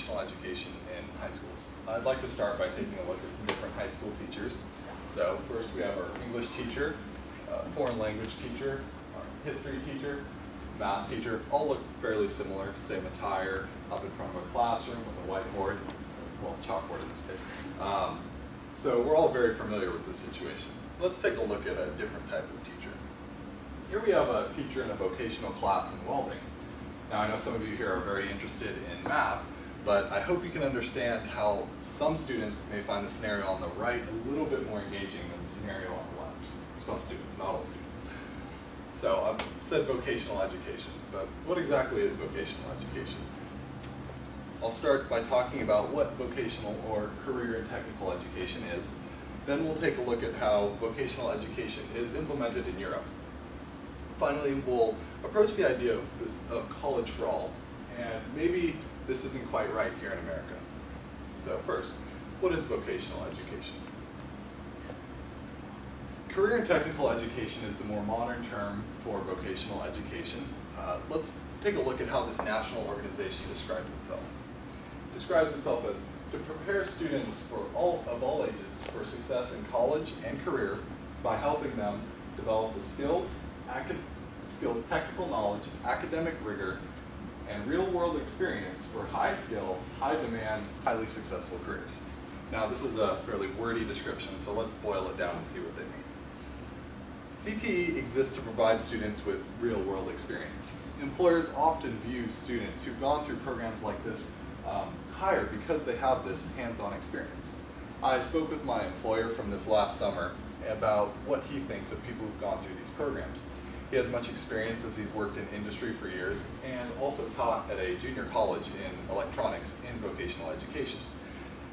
vocational education in high schools. I'd like to start by taking a look at some different high school teachers. So first we have our English teacher, foreign language teacher, our history teacher, math teacher, all look fairly similar, same attire, up in front of a classroom with a whiteboard, well, chalkboard in this case. So we're all very familiar with this situation. Let's take a look at a different type of teacher. Here we have a teacher in a vocational class in welding. Now I know some of you here are very interested in math, but I hope you can understand how some students may find the scenario on the right a little bit more engaging than the scenario on the left. For some students, not all students. So I've said vocational education, but what exactly is vocational education? I'll start by talking about what vocational or career and technical education is. Then we'll take a look at how vocational education is implemented in Europe. Finally, we'll approach the idea of college for all, and maybe this isn't quite right here in America. So first, what is vocational education? Career and technical education is the more modern term for vocational education. Let's take a look at how this national organization describes itself. It describes itself as to prepare students of all ages for success in college and career by helping them develop the skills, technical knowledge, academic rigor, and real-world experience for high-skill, high-demand, highly successful careers. Now, this is a fairly wordy description, so let's boil it down and see what they mean. CTE exists to provide students with real-world experience. Employers often view students who've gone through programs like this higher because they have this hands-on experience. I spoke with my employer from this last summer about what he thinks of people who've gone through these programs. He has much experience as he's worked in industry for years and also taught at a junior college in electronics in vocational education.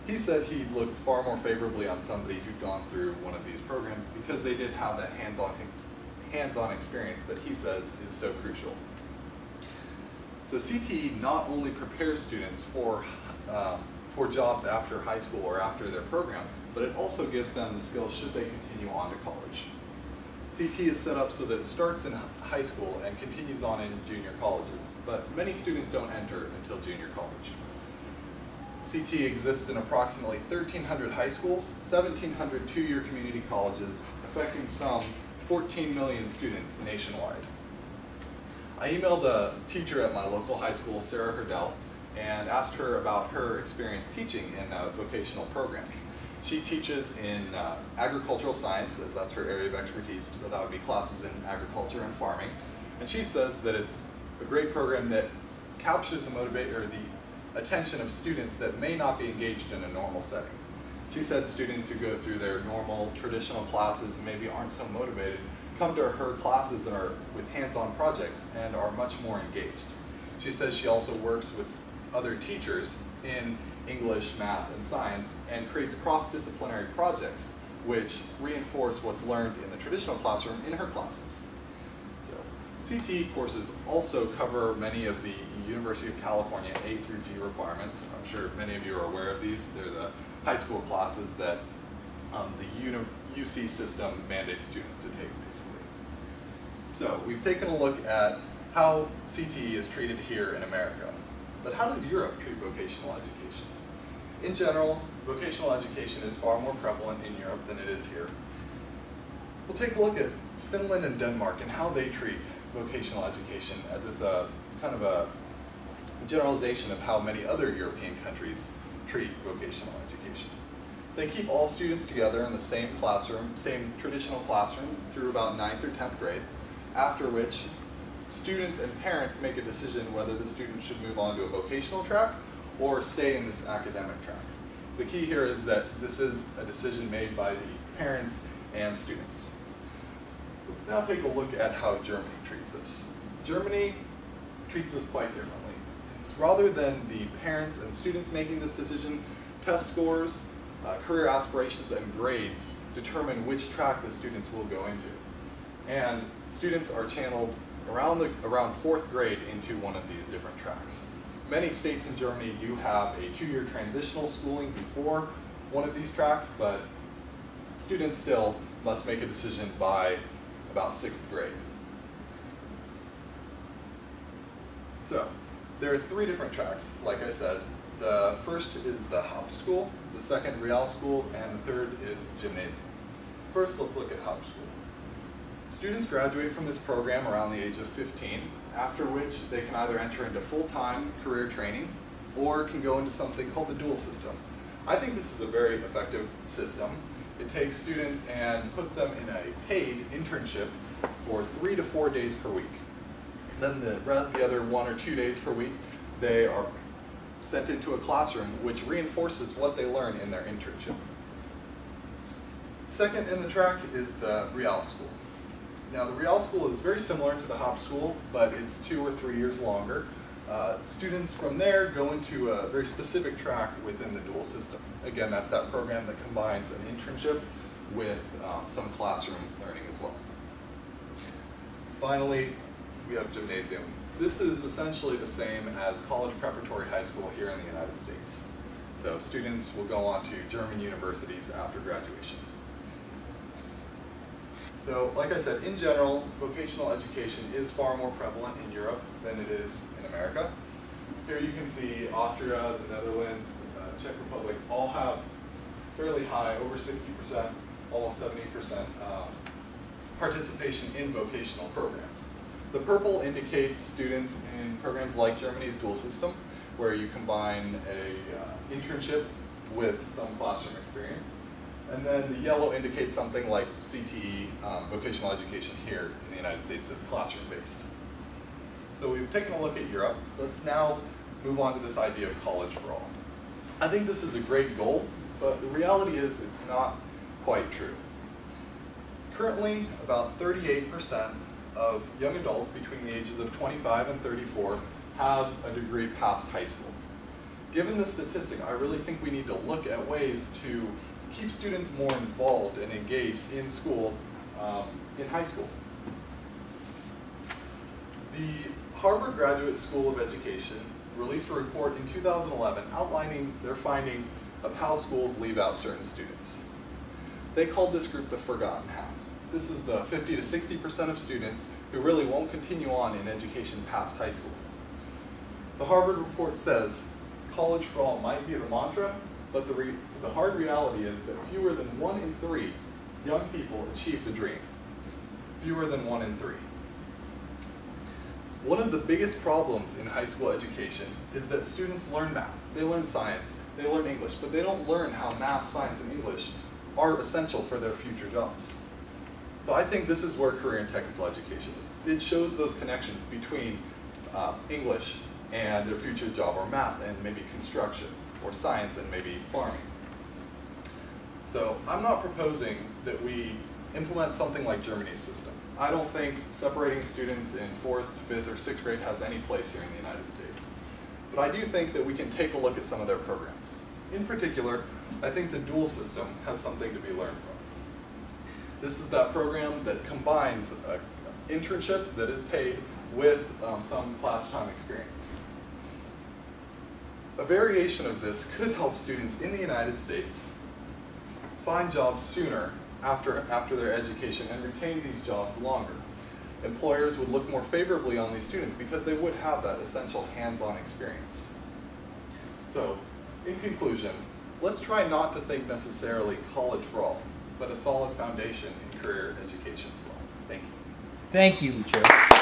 He said he'd look far more favorably on somebody who'd gone through one of these programs because they did have that hands-on experience that he says is so crucial. So CTE not only prepares students for jobs after high school or after their program, but it also gives them the skills should they continue on to college. CTE is set up so that it starts in high school and continues on in junior colleges, but many students don't enter until junior college. CTE exists in approximately 1,300 high schools, 1,700 two-year community colleges, affecting some 14 million students nationwide. I emailed a teacher at my local high school, Sarah Hurdell, and asked her about her experience teaching in a vocational program. She teaches in agricultural science, as that's her area of expertise, so that would be classes in agriculture and farming. And she says that it's a great program that captures the attention of students that may not be engaged in a normal setting. She said students who go through their normal, traditional classes and maybe aren't so motivated come to her classes and are with hands-on projects and are much more engaged. She says she also works with other teachers in English, math, and science and creates cross-disciplinary projects which reinforce what's learned in the traditional classroom in her classes. So, CTE courses also cover many of the University of California A through G requirements. I'm sure many of you are aware of these. They're the high school classes that the UC system mandates students to take, basically. So, we've taken a look at how CTE is treated here in America. But how does Europe treat vocational education? In general, vocational education is far more prevalent in Europe than it is here. We'll take a look at Finland and Denmark and how they treat vocational education, as it's a kind of a generalization of how many other European countries treat vocational education. They keep all students together in the same classroom, same traditional classroom, through about 9th or 10th grade, after which students and parents make a decision whether the student should move on to a vocational track or stay in this academic track. The key here is that this is a decision made by the parents and students. Let's now take a look at how Germany treats this. Germany treats this quite differently. It's rather than the parents and students making this decision, test scores, career aspirations, and grades determine which track the students will go into. And students are channeled around 4th grade into one of these different tracks. Many states in Germany do have a 2-year transitional schooling before one of these tracks, but students still must make a decision by about 6th grade. So, there are 3 different tracks, like I said, The first is the Hauptschule, the second Realschule, and the third is Gymnasium. First, let's look at Hauptschule. Students graduate from this program around the age of 15, after which they can either enter into full-time career training or can go into something called the dual system. I think this is a very effective system. It takes students and puts them in a paid internship for 3 to 4 days per week. Then the other 1 or 2 days per week, they are sent into a classroom which reinforces what they learn in their internship. Second in the track is the Realschule. Now the Realschule is very similar to the Hauptschule, but it's 2 or 3 years longer. Students from there go into a very specific track within the dual system. Again, that's that program that combines an internship with some classroom learning as well. Finally, we have Gymnasium. This is essentially the same as college preparatory high school here in the United States. So students will go on to German universities after graduation. So, like I said, in general, vocational education is far more prevalent in Europe than it is in America. Here you can see Austria, the Netherlands, Czech Republic all have fairly high, over 60%, almost 70% participation in vocational programs. The purple indicates students in programs like Germany's dual system, where you combine a internship with some classroom experience. And then the yellow indicates something like CTE, vocational education here in the United States that's classroom-based. So we've taken a look at Europe. Let's now move on to this idea of college for all. I think this is a great goal, but the reality is it's not quite true. Currently, about 38% of young adults between the ages of 25 and 34 have a degree past high school. Given this statistic, I really think we need to look at ways to keep students more involved and engaged in school, in high school. The Harvard Graduate School of Education released a report in 2011 outlining their findings of how schools leave out certain students. They called this group the forgotten half. This is the 50 to 60% of students who really won't continue on in education past high school. The Harvard report says college for all might be the mantra, but the hard reality is that fewer than 1 in 3 young people achieve the dream. Fewer than 1 in 3. One of the biggest problems in high school education is that students learn math, they learn science, they learn English, but they don't learn how math, science, and English are essential for their future jobs. So I think this is where career and technical education is. It shows those connections between English and their future job, or math and maybe construction, or science and maybe farming. So I'm not proposing that we implement something like Germany's system. I don't think separating students in 4th, 5th, or 6th grade has any place here in the United States. But I do think that we can take a look at some of their programs. In particular, I think the dual system has something to be learned from. This is that program that combines an internship that is paid with some class time experience. A variation of this could help students in the United States find jobs sooner after their education and retain these jobs longer. Employers would look more favorably on these students because they would have that essential hands-on experience. So, in conclusion, let's try not to think necessarily college for all, but a solid foundation in career education for all. Thank you. Thank you, Lucio.